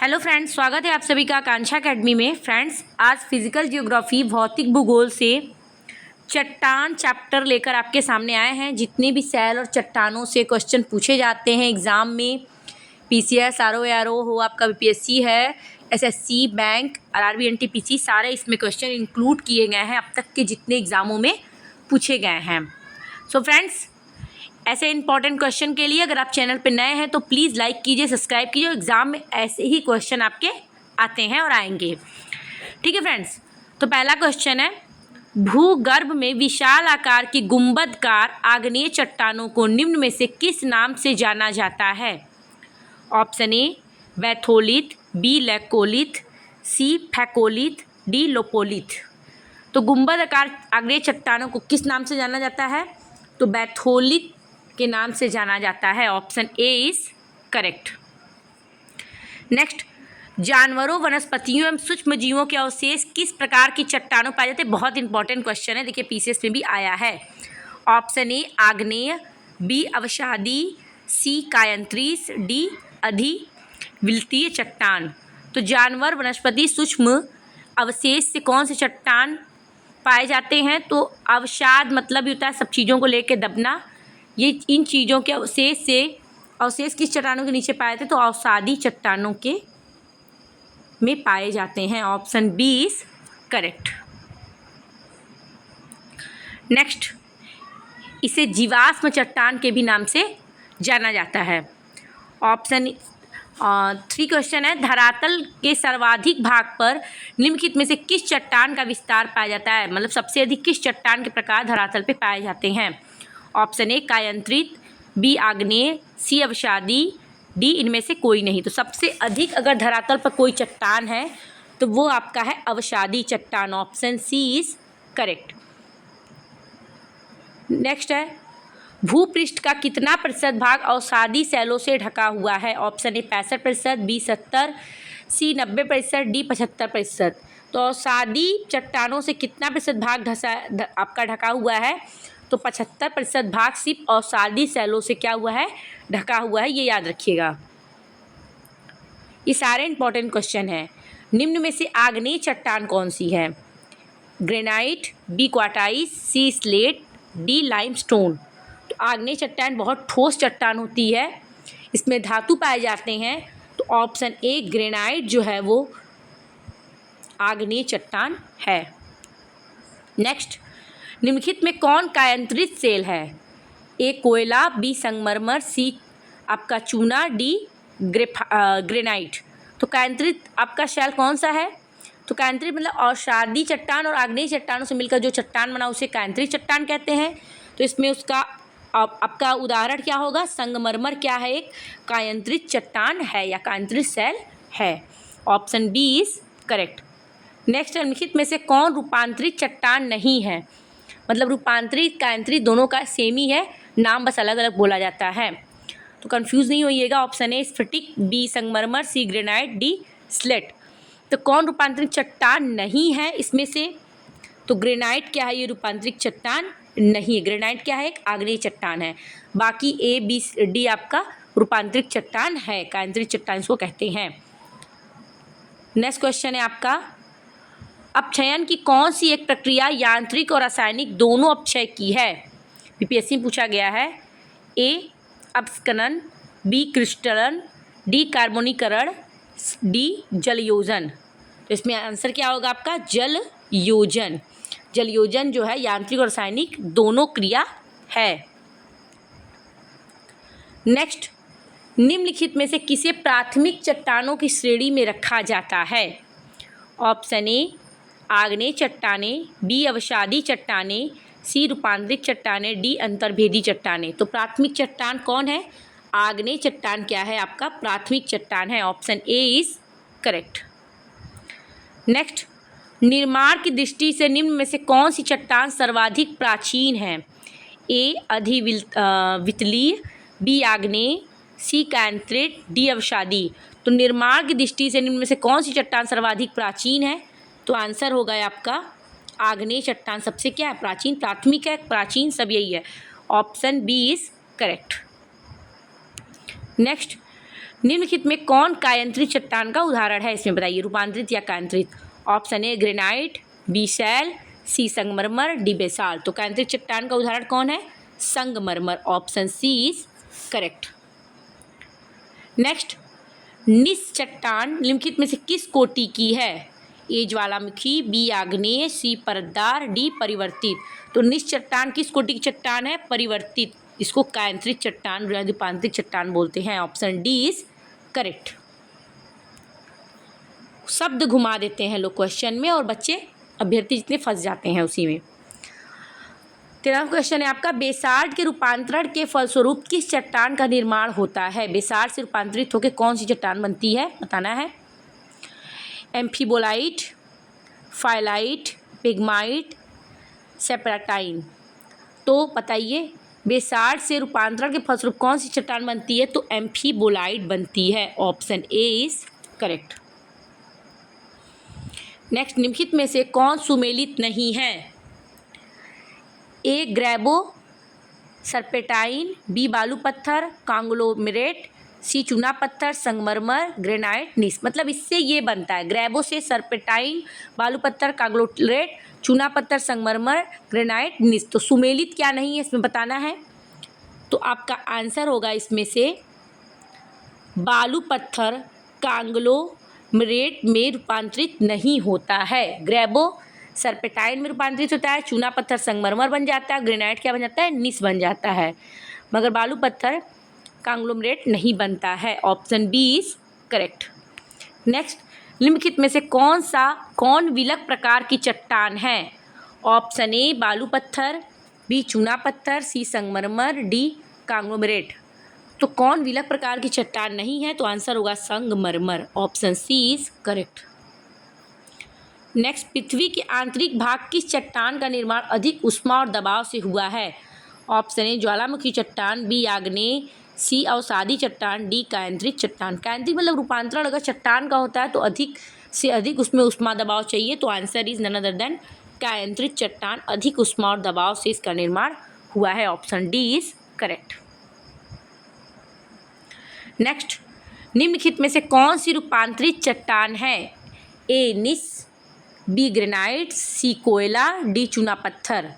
Hello friends, स्वागत है आप सभी का आकांक्षा अकेडमी में। फ्रेंड्स, आज फिजिकल जियोग्राफी भौतिक भूगोल से चट्टान चैप्टर लेकर आपके सामने आए हैं। जितने भी सैल और चट्टानों से क्वेश्चन पूछे जाते हैं एग्ज़ाम में, पीसीएस, आरओ हो, आपका बीपीएससी है, एसएससी, बैंक, आरआरबी, एनटीपीसी, सारे इसमें क्वेश्चन इंक्लूड किए गए हैं अब तक के जितने एग्ज़ामों में पूछे गए हैं। सो फ्रेंड्स, ऐसे इंपॉर्टेंट क्वेश्चन के लिए अगर आप चैनल पर नए हैं तो प्लीज़ लाइक कीजिए, सब्सक्राइब कीजिए। एग्ज़ाम में ऐसे ही क्वेश्चन आपके आते हैं और आएंगे। ठीक है फ्रेंड्स, तो पहला क्वेश्चन है, भूगर्भ में विशाल आकार की गुंबदकार आग्नेय चट्टानों को निम्न में से किस नाम से जाना जाता है? Option A batholith, B laccolith, C phacolith, D lopolith. तो गुंबद आकार आग्नेय चट्टानों को किस नाम से जाना जाता है? तो बैथोलिथ के नाम से जाना जाता है। Option A is correct. Next, जानवरों, वनस्पतियों एवं सूक्ष्म जीवों के अवशेष किस प्रकार की चट्टानों पाए जाते हैं? बहुत इंपॉर्टेंट क्वेश्चन है, देखिए पीसीएस में भी आया है। ऑप्शन ए आग्नेय, बी अवसादी, सी कायंत्रीस, डी अधिविल्तीय चट्टान। तो जानवर, वनस्पति, सूक्ष्म अवशेष से कौन से चट्टान पाए जाते हैं? तो अवसाद मतलब होता है सब चीज़ों को लेकर दबना। ये इन चीज़ों के अवशेष किस चट्टानों के नीचे पाए थे? तो अवसादी चट्टानों के में पाए जाते हैं। Option B is correct. Next, इसे जीवाश्म चट्टान के भी नाम से जाना जाता है। ऑप्शन 3 क्वेश्चन है, धरातल के सर्वाधिक भाग पर निम्नलिखित में से किस चट्टान का विस्तार पाया जाता है? मतलब सबसे अधिक किस चट्टान के प्रकार धरातल पे पाए जाते हैं? ऑप्शन ए कायंत्रित, बी आग्नेय, सी अवसादी, डी इनमें से कोई नहीं। तो सबसे अधिक अगर धरातल पर कोई चट्टान है तो वो आपका है अवसादी चट्टान। Option C is correct. Next है, भूपृष्ठ का कितना प्रतिशत भाग अवसादी शैलों से ढका हुआ है? Option A 65%, B 70%, C 90%, D 75%। तो अवसादी चट्टानों से कितना प्रतिशत भाग आपका ढका हुआ है? तो 75% भाग सिर्फ अवसादी शैलों से क्या हुआ है? ढका हुआ है। ये याद रखिएगा, ये सारे इंपॉर्टेंट क्वेश्चन हैं। निम्न में से आग्नेय चट्टान कौन सी है? ग्रेनाइट, बी क्वार्टाइस, सी स्लेट, डी लाइमस्टोन। तो आग्नेय चट्टान बहुत ठोस चट्टान होती है, इसमें धातु पाए जाते हैं। तो ऑप्शन ए ग्रेनाइट जो है वो आग्नेय चट्टान है। नेक्स्ट, निम्नलिखित में कौन कायंत्रित सेल है? ए कोयला, बी संगमरमर, सी आपका चूना, डी ग्रेनाइट। तो कायंत्रित आपका शैल कौन सा है? तो कायंत्रित मतलब अवसादी चट्टान और आग्नेय चट्टानों से मिलकर जो चट्टान बना उसे कायंत्रित चट्टान कहते हैं। तो इसमें उसका आपका उदाहरण क्या होगा? संगमरमर क्या है? एक कायंत्रित चट्टान है या कायंत्रित शैल है। Option B is correct. Next, निम्नलिखित में से कौन रूपांतरित चट्टान नहीं है? मतलब रूपांतरित कायंत्रित दोनों का सेम ही है, नाम बस अलग अलग बोला जाता है। तो कंफ्यूज नहीं होइएगा। ऑप्शन ए स्फटिक, बी संगमरमर, सी ग्रेनाइट, डी स्लेट। तो कौन रूपांतरित चट्टान नहीं है इसमें से? तो ग्रेनाइट क्या है? ये रूपांतरित चट्टान नहीं है। ग्रेनाइट क्या है? एक आग्नेय चट्टान है। बाकी ए बी डी आपका रूपांतरित चट्टान है, कायंत्रित चट्टान इसको कहते हैं। नेक्स्ट क्वेश्चन है आपका, अपक्षयन की कौन सी एक प्रक्रिया यांत्रिक और रासायनिक दोनों अपक्षय की है? बीपीएससी में पूछा गया है। ए अपस्खलन, बी क्रिस्टलन, डी कार्बोनीकरण, डी जलयोजन। तो इसमें आंसर क्या होगा आपका? जल योजन। जल योजन जो है यांत्रिक और रासायनिक दोनों क्रिया है। नेक्स्ट, निम्नलिखित में से किसे प्राथमिक चट्टानों की श्रेणी में रखा जाता है? ऑप्शन ए आग्नेय चट्टानें, बी अवसादी चट्टानें, सी रूपांतरित चट्टानें, डी अंतर्भेदी चट्टानें। तो प्राथमिक चट्टान कौन है? आग्नेय चट्टान क्या है? आपका प्राथमिक चट्टान है। Option A is correct. Next, निर्माण की दृष्टि से निम्न में से कौन सी चट्टान सर्वाधिक प्राचीन है? ए अधिवितलीय, बी आग्नेय, सी कायंत्रित, डी अवसादी। तो निर्माण की दृष्टि से निम्न में से कौन सी चट्टान सर्वाधिक प्राचीन है? तो आंसर होगा आपका आग्नेय चट्टान सबसे क्या है? प्राचीन, प्राथमिक है, प्राचीन सब यही है। Option B is correct. Next, निम्नलिखित में कौन कायांतरित चट्टान का उदाहरण है, इसमें बताइए, रूपांतरित या कायांतरित। ऑप्शन ए ग्रेनाइट, बी शैल, सी संगमरमर, डी बेसाल्ट। तो कायांतरित चट्टान का उदाहरण कौन है, संगमरमर। Option C is correct. Next, gneiss चट्टान निम्नलिखित में से किस कोटि की है, ए ज्वालामुखी, बी आग्नेय, सी परतदार, डी परिवर्तित। तो निस चट्टान किस कोटि की चट्टान है, परिवर्तित। इसको कायांतरित चट्टान या रूपांतरित चट्टान बोलते हैं। Option D is correct. शब्द घुमा देते हैं लोग क्वेश्चन में और बच्चे अभ्यर्थी जितने फंस जाते हैं उसी में। 13वां क्वेश्चन है आपका, बेसाल्ट के रूपांतरण के फलस्वरूप किस चट्टान का निर्माण होता है। बेसाल्ट से रूपांतरित होकर कौन सी चट्टान बनती है, बताना है। एम्फीबोलाइट, फाइलाइट, पिग्माइट, सेप्राटाइन। तो बताइए, बेसाल्ट से रूपांतरण के फलस्वरूप कौन सी चट्टान बनती है, तो एम्फीबोलाइट बनती है। Option A is correct. Next, निम्नलिखित में से कौन सुमेलित नहीं है, ए ग्रेबो सर्पेटाइन, बी बालू पत्थर कांग्लोमेरेट, सी चूना पत्थर संगमरमर, ग्रेनाइट निस। मतलब इससे ये बनता है, ग्रेबो से सर्पेटाइन, बालू पत्थर कांग्लोमेरेट, चूना पत्थर संगमरमर, ग्रेनाइट निस। तो सुमेलित क्या नहीं है इसमें बताना है। तो आपका आंसर होगा इसमें से बालू पत्थर कांग्लोमेरेट में रूपांतरित नहीं होता है। ग्रेबो सर्पेटाइन में रूपांतरित होता है, चूना पत्थर संगमरमर बन जाता है, ग्रेनाइट क्या बन जाता है, निस बन जाता है, मगर बालू पत्थर कांग्लोमेरेट नहीं बनता है। Option B is correct. Next, निम्नलिखित में से कौन विलक प्रकार की चट्टान है। ऑप्शन ए बालू पत्थर, बी चूना पत्थर, सी संगमरमर, डी कांग्लोमेरेट। तो कौन विलक प्रकार की चट्टान नहीं है, तो आंसर होगा संगमरमर। Option C is correct. Next, पृथ्वी के आंतरिक भाग किस चट्टान का निर्माण अधिक ऊष्मा और दबाव से हुआ है। ऑप्शन ए ज्वालामुखी चट्टान, बी आग्नेय, सी अवसादी चट्टान, डी कायांतरित चट्टान। कायांतरित मतलब रूपांतरण अगर चट्टान का होता है तो अधिक से अधिक उसमें ऊष्मा दबाव चाहिए, तो answer is none other than कायांतरित चट्टान। अधिक ऊष्मा और दबाव से इसका निर्माण हुआ है। Option D is correct. Next, निम्नलिखित में से कौन सी रूपांतरित चट्टान है, ए निस, बी ग्रेनाइट, सी कोयला, डी चूना पत्थर।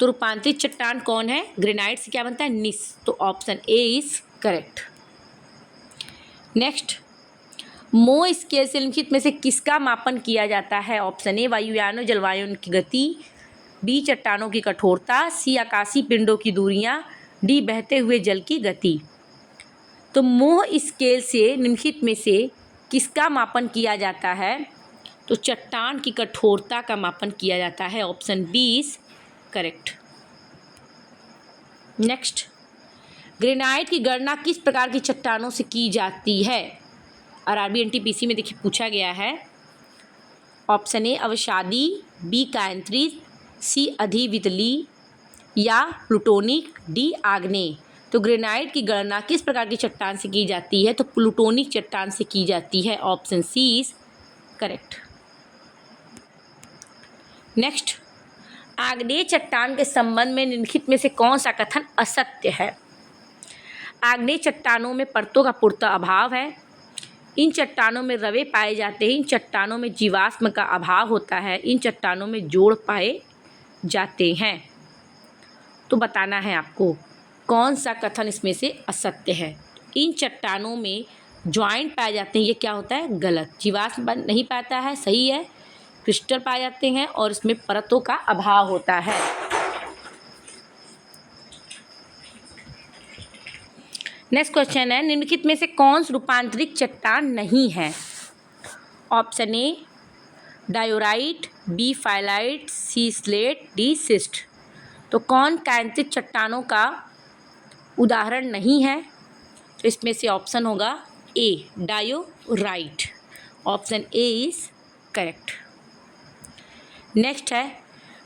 तो रूपांतरित चट्टान कौन है, ग्रेनाइट से क्या बनता है, निस। तो option A is correct. Next, मो स्केल से निम्नलिखित में से किसका मापन किया जाता है। ऑप्शन ए वायुयानों जलवायु की गति, बी चट्टानों की कठोरता, सी आकाशीय पिंडों की दूरियां, डी बहते हुए जल की गति। तो मोह स्केल से निम्नलिखित में से किसका मापन किया जाता है, तो चट्टान की कठोरता का मापन किया जाता है। Option B is correct. Next, granite की गणना किस प्रकार की चट्टानों से की जाती है। आरआरबी एनटीपीसी में देखिए पूछा गया है। ऑप्शन ए अवसादी, बी कायांतरित, सी अधिवितली या प्लूटोनिक, डी आग्नेय। तो ग्रेनाइट की गणना किस प्रकार की चट्टान से की जाती है, तो प्लूटोनिक चट्टान से की जाती है। Option C is correct. Next, आग्नेय चट्टान के संबंध में निम्नलिखित में से कौन सा कथन असत्य है। आग्नेय चट्टानों में परतों का पूर्णतः अभाव है, इन चट्टानों में रवे पाए जाते हैं, इन चट्टानों में जीवाश्म का अभाव होता है, इन चट्टानों में जोड़ पाए जाते हैं। तो बताना है आपको कौन सा कथन इसमें से असत्य है। इन चट्टानों में ज्वाइंट पाए जाते हैं, ये क्या होता है, गलत। जीवाश्म नहीं पाता है, सही है। क्रिस्टल पाए जाते हैं और इसमें परतों का अभाव होता है। नेक्स्ट क्वेश्चन है, निम्नलिखित में से कौन सी रूपांतरित चट्टान नहीं है। Option A diorite, B phyllite, C slate, D schist. तो कौन कायांतरित चट्टानों का उदाहरण नहीं है, तो इसमें से ऑप्शन होगा A diorite. Option A is correct. Next है,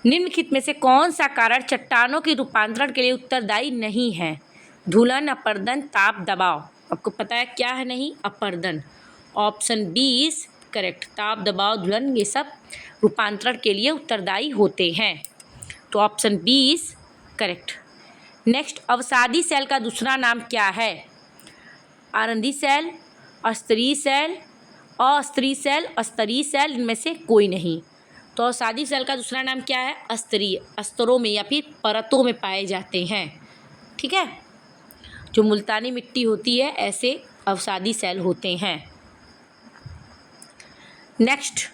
निम्नलिखित में से कौन सा कारण चट्टानों के रूपांतरण के लिए उत्तरदायी नहीं है। धुलन, अपर्दन, ताप, दबाव। आपको पता है क्या है, नहीं, अपर्दन। Option B is correct. ताप, दबाव, धुलन ये सब रूपांतरण के लिए उत्तरदायी होते हैं। तो option B is correct. Next, अवसादी सेल का दूसरा नाम क्या है। आरंदी सेल, अस्तरीय सेल, अस्तरीय सेल, अस्तरीय सेल, इनमें से कोई नहीं। तो अवसादी सेल का दूसरा नाम क्या है? अस्तरीय, स्तरों में या फिर परतों में पाए जाते हैं। ठीक है, जो मुल्तानी मिट्टी होती है ऐसे अवसादी सेल होते हैं। नेक्स्ट,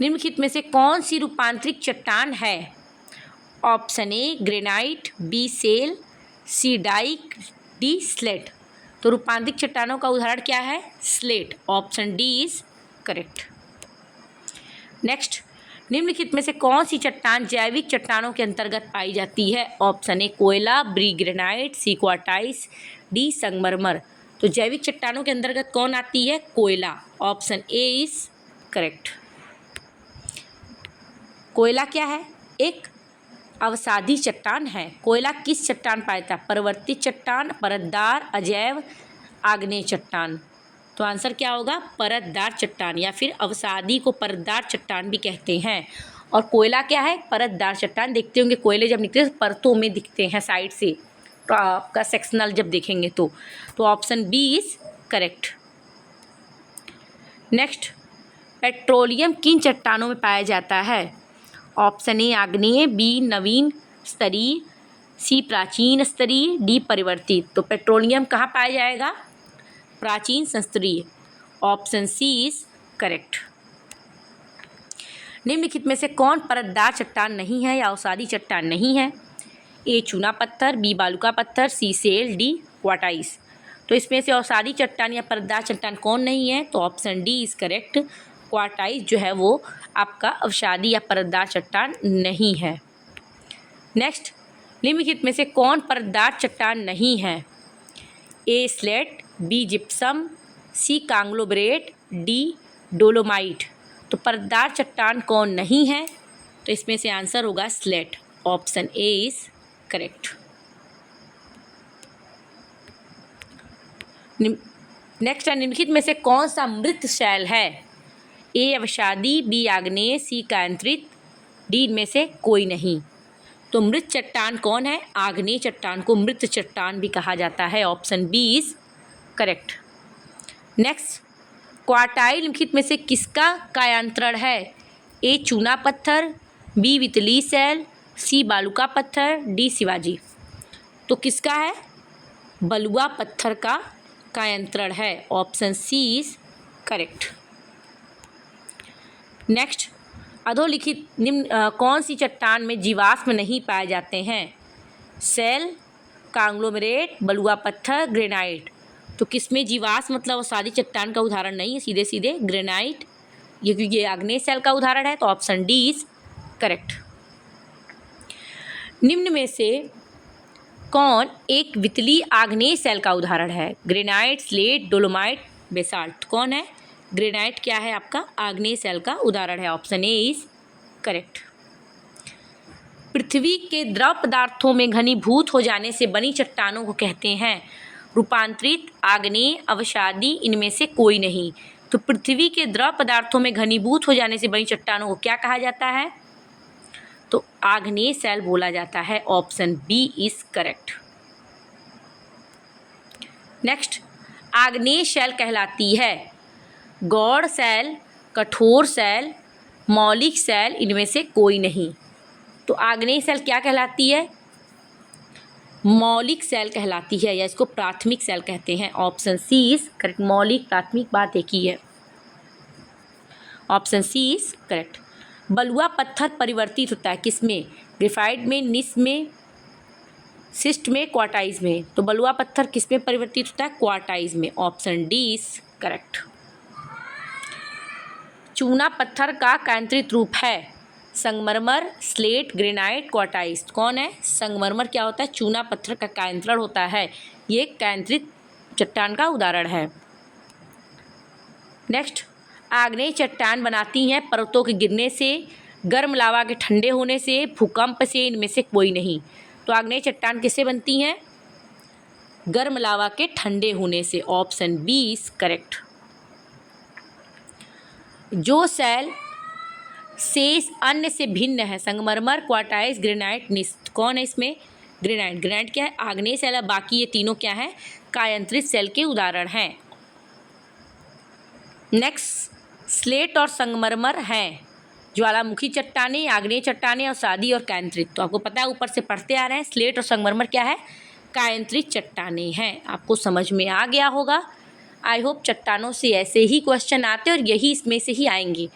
निम्नलिखित में से कौन सी रूपांतरित चट्टान है? Option A granite, B shale, C dyke, D slate. तो रूपांतरित चट्टानों का उदाहरण क्या है? Slate. Option D is correct. Next, निम्नलिखित में से कौन सी चट्टान जैविक चट्टानों के अंतर्गत पाई जाती है? ऑप्शन ए कोयला, बी ग्रेनाइट, सी क्वार्टाइस, डी संगमरमर। तो जैविक चट्टानों के अंतर्गत कौन आती है? कोयला। Option A is correct. कोयला क्या है? एक अवसादी चट्टान है। कोयला किस चट्टान पाया जाता है? परवर्ती चट्टान, परतदार, अजैव, आग्नेय चट्टान। तो आंसर क्या होगा? परतदार चट्टान, या फिर अवसादी को परतदार चट्टान भी कहते हैं। और कोयला क्या है? परतदार चट्टान। देखते होंगे कोयले जब निकलते हैं परतों में दिखते हैं साइड से, तो आपका सेक्शनल जब देखेंगे तो option B is correct. Next, petroleum किन चट्टानों में पाया जाता है? ऑप्शन ए आग्नेय, बी नवीन स्तरीय, सी प्राचीन स्तरीय, डी परिवर्तित। तो पेट्रोलियम कहाँ पाया जाएगा? प्राचीन संस्तरीय। Option C is correct. निम्नलिखित में से कौन परतदार चट्टान नहीं है या अवसादी चट्टान नहीं है? ए चूना पत्थर, बी बालुका पत्थर, सी सेल, डी क्वार्टाइस। तो इसमें से अवसादी चट्टान या परतदार चट्टान कौन नहीं है? तो ऑप्शन डी इज करेक्ट। क्वार्टाइस जो है वो आपका अवसादी या परतदार चट्टान नहीं है। नेक्स्ट, निम्नलिखित में से कौन परतदार चट्टान नहीं है? ए स्लेट, बी जिप्सम, सी कांग्लोमरेट, डी डोलोमाइट। तो परतदार चट्टान कौन नहीं है? तो इसमें से आंसर होगा slate. Option A is correct. Next, निम्नलिखित में से कौन सा मृत शैल है? ए अवसादी, बी आग्नेय, सी कायांतरित, डी इनमें से कोई नहीं। तो मृत चट्टान कौन है? आग्नेय चट्टान को मृत चट्टान भी कहा जाता है। Option B is correct. Next, quartzite निम्नलिखित में से किसका कायांतरण है? ए चूना पत्थर, बी वितलीय सेल, सी बालुका पत्थर, डी शिवाजी। तो किसका है? बलुआ पत्थर का कायांतरण है। Option C is correct. Next, अधोलिखित निम्न कौन सी चट्टान में जीवाश्म नहीं पाए जाते हैं? सेल, कांग्लोमरेट, बलुआ पत्थर, ग्रेनाइट। तो किसमें जीवाश्म मतलब अवसादी चट्टान का उदाहरण नहीं है, सीधे सीधे ग्रेनाइट, ये क्योंकि ये आग्नेय सेल का उदाहरण है। तो ऑप्शन डी इज करेक्ट। निम्न में से कौन एक वितलीय आग्नेय सेल का उदाहरण है? Granite, slate, dolomite, basalt. कौन है? ग्रेनाइट क्या है? आपका आग्नेय सेल का उदाहरण है। Option A is correct. पृथ्वी के द्रव पदार्थों में घनीभूत हो जाने से बनी चट्टानों को कहते हैं रूपांतरित, आग्नेय, अवसादी, इनमें से कोई नहीं। तो पृथ्वी के द्रव पदार्थों में घनीभूत हो जाने से बनी चट्टानों को क्या कहा जाता है? तो आग्नेय सेल बोला जाता है। Option B is correct. Next, आग्नेय सेल कहलाती है गौड़ सेल, कठोर सेल, मौलिक सेल, इनमें से कोई नहीं। तो आग्नेय सेल क्या कहलाती है? मौलिक सेल कहलाती है, या इसको प्राथमिक सेल कहते हैं। Option C is correct. मौलिक प्राथमिक बात एक ही है। Option C is correct. बलुआ पत्थर परिवर्तित होता है किसमें? ग्रेफाइट में, निस में, सिस्ट में, क्वार्टाइज में। तो बलुआ पत्थर किसमें परिवर्तित होता है? क्वार्टाइज में। Option D is correct. चूना पत्थर का कायांतरित रूप है संगमरमर, स्लेट, ग्रेनाइट, क्वार्टाइज। कौन है? संगमरमर क्या होता है? चूना पत्थर का कायांतरण होता है। ये कायांतरित चट्टान का उदाहरण है। नेक्स्ट, आग्नेय चट्टान बनाती हैं पर्वतों के गिरने से, गर्म लावा के ठंडे होने से, भूकंप से, इनमें से कोई नहीं। तो आग्नेय चट्टान किससे बनती हैं? गर्म लावा के ठंडे होने से। Option B is correct. जो सेल शेष अन्य से भिन्न है, संगमरमर, क्वार्टाइज, ग्रेनाइट, निस। कौन है इसमें? ग्रेनाइट। ग्रेनाइट क्या है? आग्नेय सेल है। बाकी ये तीनों क्या है? कायांतरित सेल के उदाहरण हैं। नेक्स्ट, स्लेट और संगमरमर हैं ज्वालामुखी चट्टानें, आग्नेय चट्टानें और सादी और कायांतरित। तो आपको पता है, ऊपर से पढ़ते आ रहे हैं, स्लेट और संगमरमर क्या है? कायांतरित चट्टानें हैं। आपको समझ में आ गया होगा। आई होप चट्टानों से ऐसे ही क्वेश्चन आते और यही इसमें से ही आएंगे।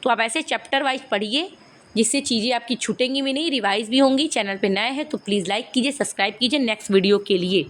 तो आप ऐसे चैप्टर वाइज पढ़िए, जिससे चीज़ें आपकी छूटेंगी भी नहीं, रिवाइज भी होंगी। चैनल पे नए हैं तो प्लीज़ लाइक कीजिए, सब्सक्राइब कीजिए नेक्स्ट वीडियो के लिए।